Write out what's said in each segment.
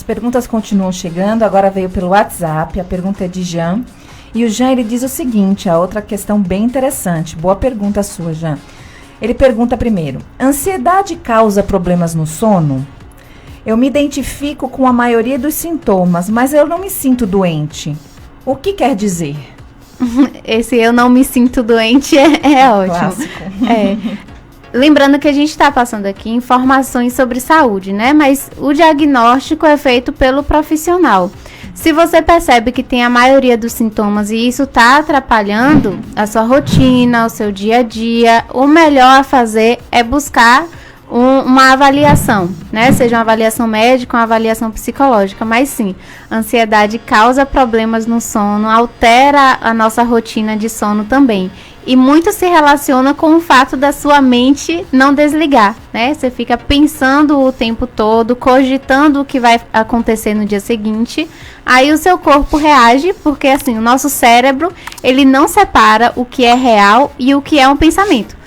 as perguntas continuam chegando, agora veio pelo WhatsApp, a pergunta é de Jean. E o Jean, ele diz o seguinte, a outra questão bem interessante. Boa pergunta sua, Jean. Ele pergunta primeiro, ansiedade causa problemas no sono? Eu me identifico com a maioria dos sintomas, mas eu não me sinto doente. O que quer dizer? Esse eu não me sinto doente é ótimo. Clássico. Lembrando que a gente está passando aqui informações sobre saúde, né? Mas o diagnóstico é feito pelo profissional. Se você percebe que tem a maioria dos sintomas e isso está atrapalhando a sua rotina, o seu dia a dia, o melhor a fazer é buscar uma avaliação, né? Seja uma avaliação médica, uma avaliação psicológica, mas sim, a ansiedade causa problemas no sono, altera a nossa rotina de sono também. E muito se relaciona com o fato da sua mente não desligar, né? Você fica pensando o tempo todo, cogitando o que vai acontecer no dia seguinte. Aí o seu corpo reage, porque assim, o nosso cérebro, ele não separa o que é real e o que é um pensamento.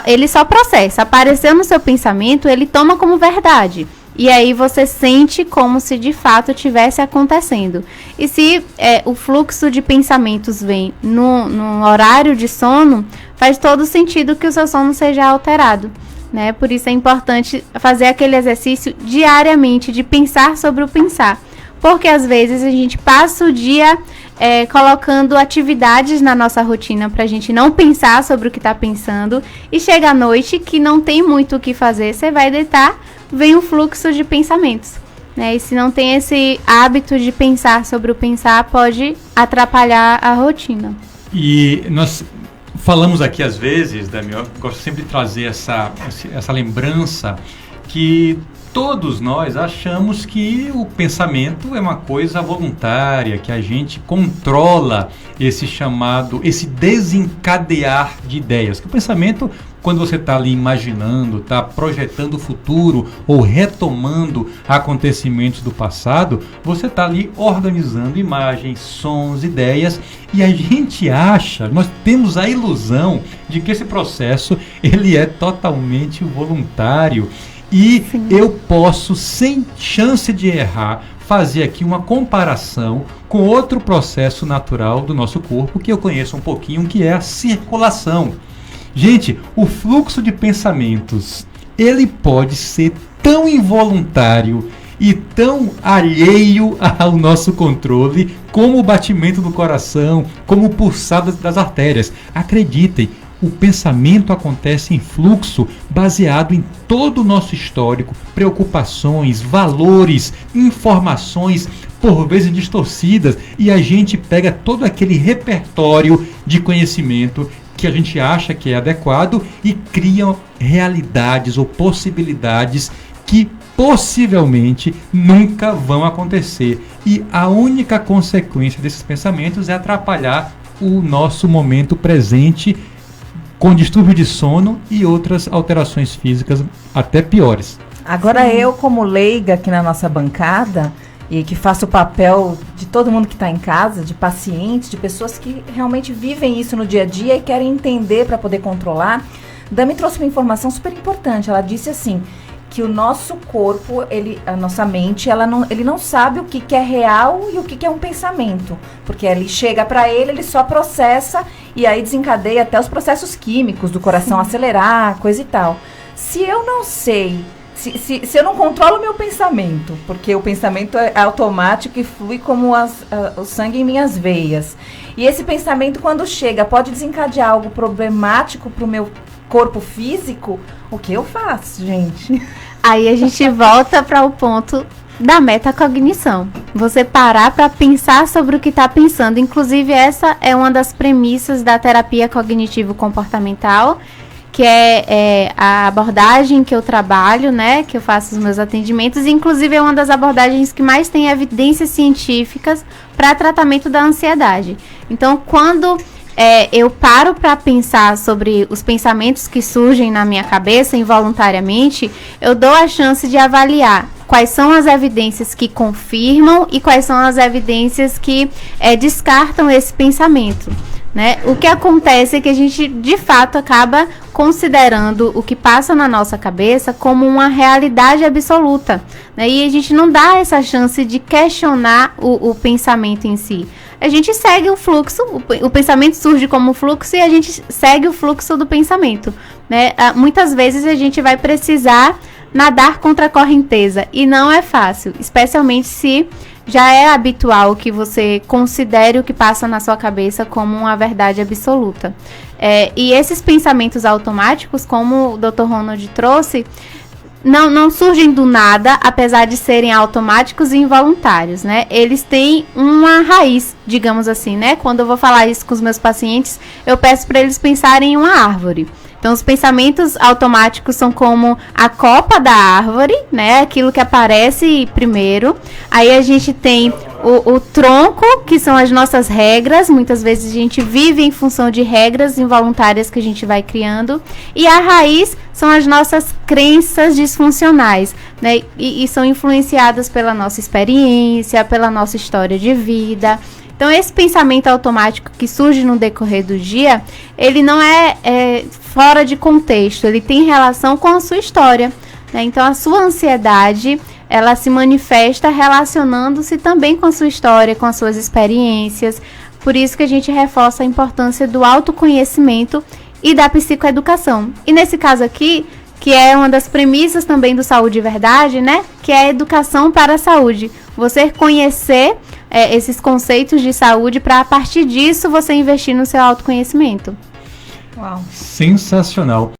Ele só processa. Apareceu no seu pensamento, ele toma como verdade. E aí você sente como se de fato tivesse acontecendo. E se o fluxo de pensamentos vem no horário de sono, faz todo sentido que o seu sono seja alterado, né? Por isso é importante fazer aquele exercício diariamente de pensar sobre o pensar. Porque às vezes a gente passa o dia colocando atividades na nossa rotina para a gente não pensar sobre o que está pensando. E chega à noite que não tem muito o que fazer, você vai deitar, vem um fluxo de pensamentos, né? E se não tem esse hábito de pensar sobre o pensar, pode atrapalhar a rotina. E nós falamos aqui às vezes, Damião, eu gosto sempre de trazer essa lembrança que todos nós achamos que o pensamento é uma coisa voluntária, que a gente controla esse desencadear de ideias. Que o pensamento, quando você está ali imaginando, está projetando o futuro ou retomando acontecimentos do passado, você está ali organizando imagens, sons, ideias, e a gente acha, nós temos a ilusão de que esse processo ele é totalmente voluntário. E sim, eu posso, sem chance de errar, fazer aqui uma comparação com outro processo natural do nosso corpo que eu conheço um pouquinho, que é a circulação. Gente, o fluxo de pensamentos, ele pode ser tão involuntário e tão alheio ao nosso controle como o batimento do coração, como o pulsar das artérias. Acreditem, o pensamento acontece em fluxo baseado em todo o nosso histórico, preocupações, valores, informações, por vezes distorcidas, e a gente pega todo aquele repertório de conhecimento que a gente acha que é adequado e cria realidades ou possibilidades que possivelmente nunca vão acontecer. E a única consequência desses pensamentos é atrapalhar o nosso momento presente, com distúrbio de sono e outras alterações físicas até piores. Agora sim, eu como leiga aqui na nossa bancada, e que faço o papel de todo mundo que está em casa, de pacientes, de pessoas que realmente vivem isso no dia a dia e querem entender para poder controlar, Dami trouxe uma informação super importante. Ela disse assim, que o nosso corpo, a nossa mente, ele não sabe o que é real e o que é um pensamento. Porque ele chega para ele só processa e aí desencadeia até os processos químicos do coração acelerar, coisa e tal. Se eu não sei, se eu não controlo o meu pensamento, porque o pensamento é automático e flui como o sangue em minhas veias. E esse pensamento, quando chega, pode desencadear algo problemático para o meu corpo físico, o que eu faço, gente? Aí a gente volta para o ponto da metacognição. Você parar para pensar sobre o que está pensando. Inclusive, essa é uma das premissas da terapia cognitivo-comportamental, que é a abordagem que eu trabalho, né, que eu faço os meus atendimentos. Inclusive, é uma das abordagens que mais tem evidências científicas para tratamento da ansiedade. Então, quando eu paro para pensar sobre os pensamentos que surgem na minha cabeça involuntariamente, eu dou a chance de avaliar quais são as evidências que confirmam e quais são as evidências que descartam esse pensamento. né? O que acontece é que a gente, de fato, acaba considerando o que passa na nossa cabeça como uma realidade absoluta, né? E a gente não dá essa chance de questionar o pensamento em si. A gente segue o fluxo, o pensamento surge como fluxo e a gente segue o fluxo do pensamento, né? Muitas vezes a gente vai precisar nadar contra a correnteza e não é fácil, especialmente se já é habitual que você considere o que passa na sua cabeça como uma verdade absoluta. E esses pensamentos automáticos, como o Dr. Ronald trouxe, não surgem do nada, apesar de serem automáticos e involuntários, né? Eles têm uma raiz, digamos assim, né? Quando eu vou falar isso com os meus pacientes, eu peço para eles pensarem em uma árvore. Então, os pensamentos automáticos são como a copa da árvore, né? Aquilo que aparece primeiro. Aí a gente tem o tronco, que são as nossas regras. Muitas vezes a gente vive em função de regras involuntárias que a gente vai criando. E a raiz são as nossas crenças disfuncionais, né? E são influenciadas pela nossa experiência, pela nossa história de vida. Então, esse pensamento automático que surge no decorrer do dia, ele não é fora de contexto, ele tem relação com a sua história, né? Então, a sua ansiedade, ela se manifesta relacionando-se também com a sua história, com as suas experiências. Por isso que a gente reforça a importância do autoconhecimento e da psicoeducação. E nesse caso aqui, que é uma das premissas também do Saúde e Verdade, né? Que é a educação para a saúde. Você conhecer esses conceitos de saúde para, a partir disso, você investir no seu autoconhecimento. Uau. Sensacional.